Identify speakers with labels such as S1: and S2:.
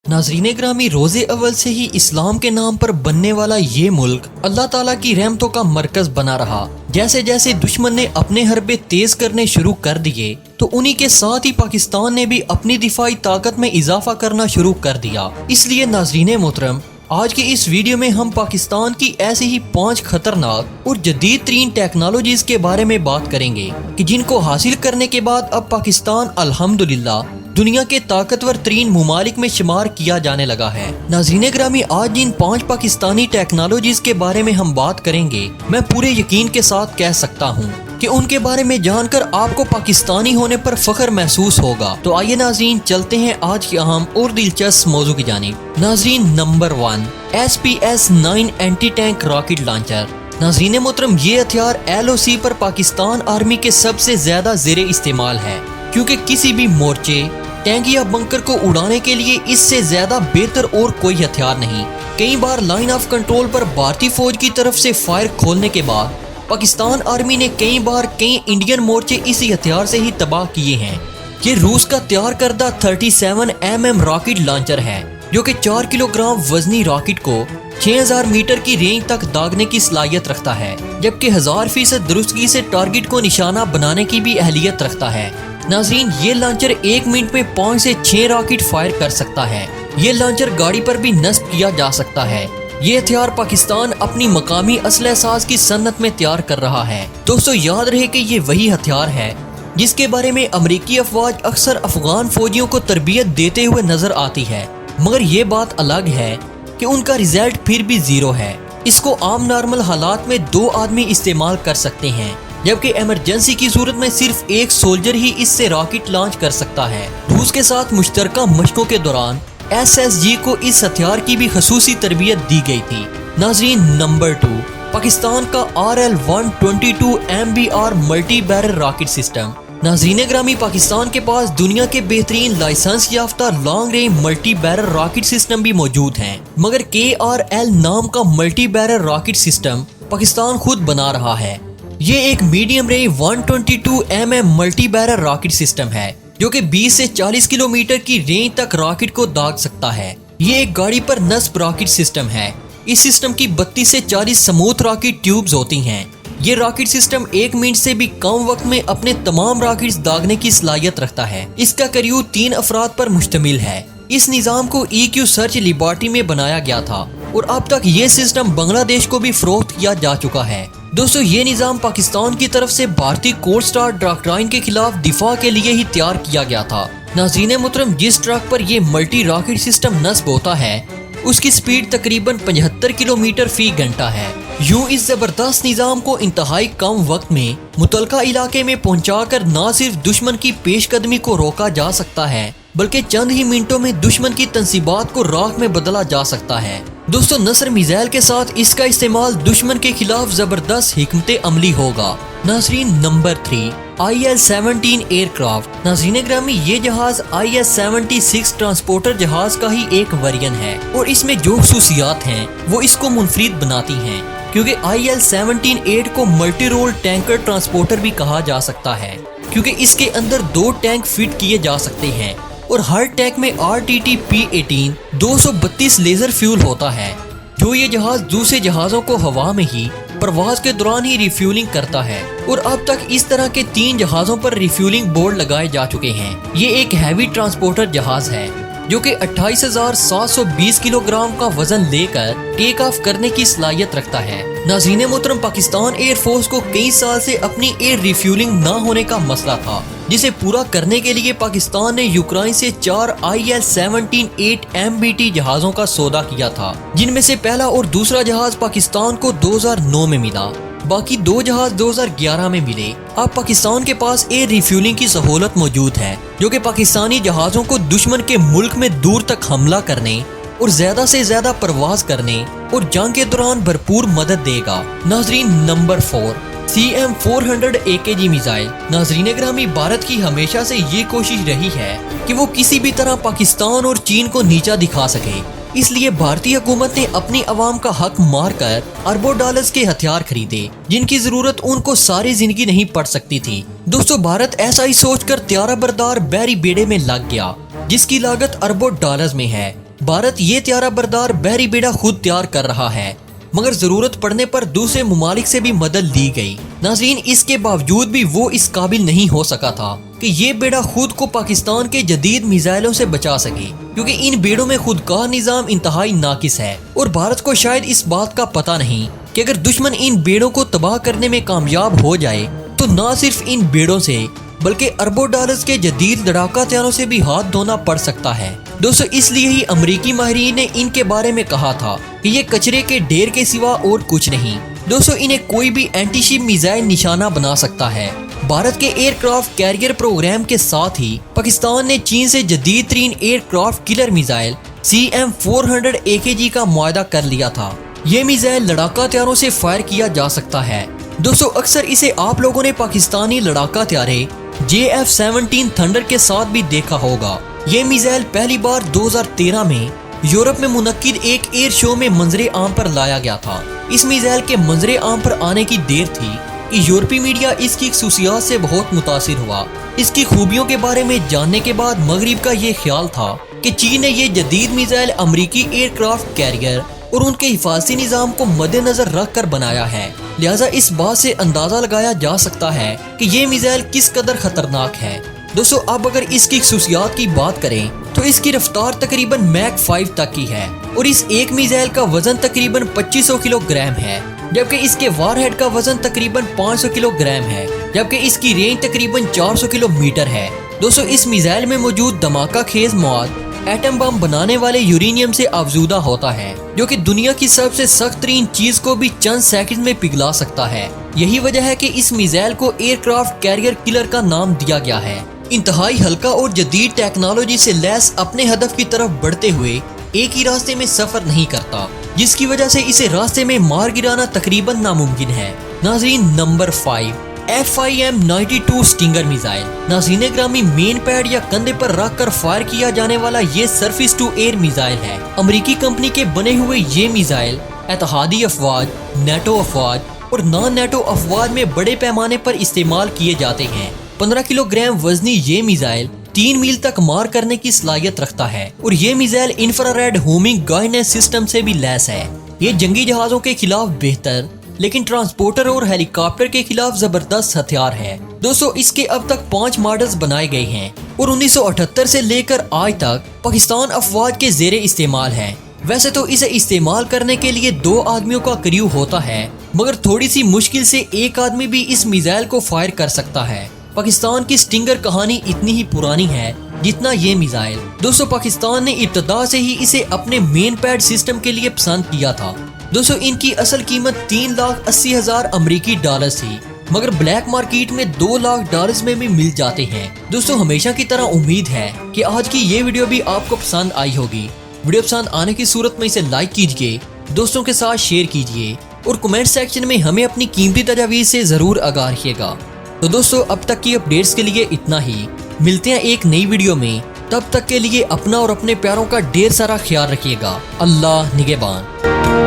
S1: नाज़रीन ग्रामी, रोज़े अव्वल से ही इस्लाम के नाम पर बनने वाला ये मुल्क अल्लाह ताला की रहमतों का मरकज बना रहा। जैसे जैसे दुश्मन ने अपने हरबे तेज करने शुरू कर दिए तो उन्हीं के साथ ही पाकिस्तान ने भी अपनी दिफाई ताकत में इजाफा करना शुरू कर दिया। इसलिए नाज़रीन मोहतरम, आज की इस वीडियो में हम पाकिस्तान की ऐसी ही 5 खतरनाक और जदीद तरीन टेक्नोलॉजीज के बारे में बात करेंगे कि जिनको हासिल करने के बाद अब पाकिस्तान अल्हम्दुलिल्लाह दुनिया के ताकतवर तरीन मुमालिक में शुमार किया जाने लगा है। नाज़रीन ग्रामी, आज जिन 5 पाकिस्तानी टेक्नोलॉजीज के बारे में हम बात करेंगे, मैं पूरे यकीन के साथ कह सकता हूँ कि उनके बारे में जानकर आपको पाकिस्तानी होने पर फख्र महसूस होगा। तो आइए नाज़रीन, चलते हैं आज की अहम और दिलचस्प मौजू की जानिब। नाज़रीन, number 1, SPS-9 anti tank rocket launcher. नाज़रीन मोहतरम, ये हथियार LOC पर पाकिस्तान आर्मी के सबसे ज्यादा ज़ेरे इस्तेमाल है, क्योंकि किसी भी मोर्चे, टैंक या बंकर को उड़ाने के लिए इससे ज्यादा बेहतर और कोई हथियार नहीं। कई बार लाइन ऑफ कंट्रोल पर भारतीय फौज की तरफ से फायर खोलने के बाद पाकिस्तान आर्मी ने कई बार कई इंडियन मोर्चे इसी हथियार से ही तबाह किए हैं। ये रूस का तैयार करदा 37mm रॉकेट लॉन्चर है, जो कि 4 किलोग्राम वजनी रॉकेट को 6000 मीटर की रेंज तक दागने की सलाहियत रखता है, जबकि 1000% दुरुस्तगी से टारगेट को निशाना बनाने की भी अहलियत रखता है। नाज़रीन, ये लॉन्चर 1 मिनट में 5 से 6 रॉकेट फायर कर सकता है। ये लॉन्चर गाड़ी पर भी नस्ब किया जा सकता है। ये हथियार पाकिस्तान अपनी मकामी असलह साज की सन्नत में तैयार कर रहा है। दोस्तों, याद रहे कि ये वही हथियार है जिसके बारे में अमरीकी अफवाज अक्सर अफगान फौजियों को तरबियत देते हुए नजर आती है, मगर ये बात अलग है कि उनका रिजल्ट फिर भी 0 है। इसको आम नॉर्मल हालात में 2 आदमी इस्तेमाल कर सकते हैं, जबकि इमरजेंसी की सूरत में सिर्फ 1 सोल्जर ही इससे रॉकेट लॉन्च कर सकता है। रूस के साथ मुश्तरका मशकों के दौरान SSG को इस हथियार की भी खसूसी तरबियत दी गई थी। नाज़रीन, नंबर 2, पाकिस्तान का RL-122 MBR multi barrel rocket system. नाज़रीन ग्रामी, पाकिस्तान के पास दुनिया के बेहतरीन लाइसेंस याफ्ता long range multi barrel rocket system भी मौजूद हैं, मगर KRL नाम का multi barrel rocket system Pakistan खुद बना रहा है। ये एक medium range 122mm multi barrel rocket system है, जो कि 20 से 40 किलोमीटर की रेंज तक रॉकेट को दाग सकता है। ये एक गाड़ी पर नस्ब रॉकेट सिस्टम है। इस सिस्टम की 32 से 40 स्मूथ रॉकेट ट्यूब्स होती हैं। ये रॉकेट सिस्टम 1 मिनट से भी कम वक्त में अपने तमाम रॉकेट्स दागने की सलाहियत रखता है। इसका करीब 3 अफराद पर मुश्तमिल है। इस निज़ाम को EQ सर्च लिबर्टी में बनाया गया था और अब तक ये सिस्टम बांग्लादेश को भी फरोख्त किया जा चुका है। दोस्तों, ये निज़ाम पाकिस्तान की तरफ से भारतीय कोर स्टार डॉक्ट्राइन के खिलाफ दिफा के लिए ही तैयार किया गया था। नाज़रीन मोहतरम, जिस ट्रक पर यह मल्टी रॉकेट सिस्टम नस्ब होता है उसकी स्पीड तकरीबन 75 किलोमीटर फी घंटा है। यूं इस जबरदस्त निज़ाम को इंतहाई कम वक्त में मुतलका इलाके में पहुंचाकर न सिर्फ दुश्मन की पेशकदमी को रोका जा सकता है, बल्कि चंद ही मिनटों में दुश्मन की तंसीबात को राख में बदला जा सकता है। दोस्तों, नसर मिसाइल के साथ इसका इस्तेमाल दुश्मन के खिलाफ जबरदस्त हिकमत अमली होगा। नाज़रीन, नंबर 3, IL-17 एयरक्राफ्ट। नाज़रीन ग्रामी, ये जहाज IS-76 ट्रांसपोर्टर जहाज का ही एक वेरिएंट है और इसमें जो खसूसियात हैं वो इसको मुनफरिद बनाती हैं, क्योंकि IL-17-8 को मल्टी रोल टैंकर ट्रांसपोर्टर भी कहा जा सकता है, क्योंकि इसके अंदर 2 टैंक फिट किए जा सकते हैं और हर टैंक में RTT-P18 232 लेजर फ्यूल होता है, जो ये जहाज दूसरे जहाजों को हवा में ही प्रवास के दौरान ही रिफ्यूलिंग करता है। और अब तक इस तरह के 3 जहाजों पर रिफ्यूलिंग बोर्ड लगाए जा चुके हैं। ये एक हैवी ट्रांसपोर्टर जहाज है जो कि 28,720 किलोग्राम का वजन लेकर टेक ऑफ करने की सलाहियत रखता है। नाज़रीन मोहतरम, पाकिस्तान एयरफोर्स को कई साल से अपनी एयर रिफ्यूलिंग न होने का मसला था, जिसे पूरा करने के लिए पाकिस्तान ने यूक्रेन से 4 IL-17-8 MBT जहाजों का सौदा किया था, जिनमें से पहला और दूसरा जहाज पाकिस्तान को 2009 में मिला। बाकी 2 जहाज 2011 में मिले। अब पाकिस्तान के पास एयर रिफ्यूलिंग की सहूलत मौजूद है, जो कि पाकिस्तानी जहाजों को दुश्मन के मुल्क में दूर तक हमला करने और ज्यादा से ज्यादा परवाज करने और जंग के दौरान भरपूर मदद देगा। नाज़रीन, नंबर 4, CM-400 AKG मिसाइल। नाज़रीन ग्रामी, भारत की हमेशा से ये कोशिश रही है कि वो किसी भी तरह पाकिस्तान और चीन को नीचा दिखा सके, इसलिए भारतीय हुकूमत ने अपनी आवाम का हक मार कर अरबों डॉलर्स के हथियार खरीदे, जिनकी जरूरत उनको सारी जिंदगी नहीं पड़ सकती थी। दोस्तों, भारत ऐसा ही सोचकर त्यारा बरदार बैरी बेड़े में लग गया, जिसकी लागत अरबों डॉलर्स में है। भारत ये त्यारा बरदार बहरी बेड़ा खुद तैयार कर रहा है, मगर जरूरत पड़ने पर दूसरे ममालिक से भी मदद ली गई। नाज़रीन, इसके बावजूद भी वो इस काबिल नहीं हो सका था कि ये बेड़ा खुद को पाकिस्तान के जदीद मिसाइलों से बचा सके, क्योंकि इन बेड़ों में खुदकार निजाम इंतहाई नाकिस है। और भारत को शायद इस बात का पता नहीं कि अगर दुश्मन इन बेड़ों को तबाह करने में कामयाब हो जाए तो न सिर्फ इन बेड़ों से बल्कि अरबों डॉलर्स के जदीद लड़ाका हथियारों से भी हाथ धोना पड़ सकता है। दोस्तों, इसलिए ही अमरीकी माहिरीन ने इनके बारे में कहा था कि ये कचरे के ढेर के सिवा और कुछ नहीं। दोस्तों, इन्हें कोई भी एंटीशिप मिसाइल निशाना बना सकता है। भारत के एयरक्राफ्ट कैरियर प्रोग्राम के साथ ही पाकिस्तान ने चीन से जदीद तरीन aircraft killer missile CM-400 AKG का मुआहदा कर लिया था। ये मिसाइल लड़ाका हथियारों से फायर किया जा सकता है। दोस्तों, अक्सर इसे आप लोगों ने पाकिस्तानी लड़ाका हथियारे JF-17 थंडर के साथ भी देखा होगा। ये मिसाइल पहली बार 2013 में यूरोप में मुनक्किद एक एयर शो में मंजरे आम पर लाया गया था। इस मिसाइल के मंजरे आम पर आने की देर थी कि यूरोपीय मीडिया इसकी खसूसियात से बहुत मुतासिर हुआ। इसकी खूबियों के बारे में जानने के बाद मगरिब का ये ख्याल था कि चीन ने ये जदीद मिसाइल अमरीकी एयरक्राफ्ट कैरियर और उनके हिफाजती निजाम को मद्देनजर रख कर बनाया है। लिहाजा इस बात से अंदाजा लगाया जा सकता है कि ये मिसाइल किस कदर खतरनाक है। दोस्तों, अब अगर इसकी खसूसियात की बात करें तो इसकी रफ्तार तकरीबन मैक 5 तक की है और इस एक मिसाइल का वजन तकरीबन 2500 किलोग्राम है, जबकि इसके वारहेड का वजन तकरीबन 500 किलोग्राम है, जबकि इसकी रेंज तकरीबन 400 किलोमीटर है। दोस्तों, इस मिसाइल में मौजूद धमाका खेज मौद एटम बम बनाने वाले यूरेनियम से अफजूदा होता है, जो कि दुनिया की सबसे सख्त तरीन चीज को भी चंद सेकंड में पिघला सकता है। यही वजह है कि इस मिसाइल को एयरक्राफ्ट कैरियर किलर का नाम दिया गया है। इंतहाई हल्का और जदीद टेक्नोलॉजी से लैस अपने हदफ की तरफ बढ़ते हुए एक ही रास्ते में सफर नहीं करता, जिसकी वजह से इसे रास्ते में मार गिराना तकरीबन नामुमकिन है। नाज़रीन, नंबर 5 FIM-92 स्टिंगर मिसाइल। नाज़रीन ग्रामी, मेन पैड या कंधे पर रख कर फायर किया जाने वाला ये सरफेस टू एयर मिसाइल है। अमरीकी कंपनी के बने हुए ये मिसाइल इत्तेहादी अफवाज, नेटो अफवाज और नॉन नेटो अफवाज में बड़े पैमाने पर इस्तेमाल किए जाते हैं। 15 किलोग्राम वजनी ये मिसाइल 3 मील तक मार करने की सलाहियत रखता है और ये missile infrared homing guidance system से भी लैस है। ये जंगी जहाजों के खिलाफ बेहतर लेकिन ट्रांसपोर्टर और हेलीकॉप्टर के खिलाफ जबरदस्त हथियार है। दोस्तों, इसके अब तक 5 मॉडल्स बनाए गए हैं और 1978 से लेकर आज तक पाकिस्तान अफवाज के जेरे इस्तेमाल है। वैसे तो इसे इस्तेमाल करने के लिए 2 आदमियों का क्रू होता है, मगर थोड़ी सी मुश्किल से एक आदमी भी इस मिसाइल को फायर कर सकता है। पाकिस्तान की स्टिंगर कहानी इतनी ही पुरानी है जितना ये मिसाइल। दोस्तों, पाकिस्तान ने इब्तदा से ही इसे अपने मेन पैड सिस्टम के लिए पसंद किया था। दोस्तों, इनकी असल कीमत $3,80,000 अमरीकी डॉलर थी, मगर ब्लैक मार्केट में $2,00,000 में भी मिल जाते हैं। दोस्तों, हमेशा की तरह उम्मीद है कि आज की ये वीडियो भी आपको पसंद आई होगी। वीडियो पसंद आने की सूरत में इसे लाइक कीजिए, दोस्तों के साथ शेयर कीजिए और कमेंट सेक्शन में हमें अपनी कीमती तजावीज़ से जरूर आगाह रखिएगा। तो दोस्तों, अब तक की अपडेट्स के लिए इतना ही। मिलते हैं एक नई वीडियो में, तब तक के लिए अपना और अपने प्यारों का ढेर सारा ख्याल रखिएगा। अल्लाह निगहबान।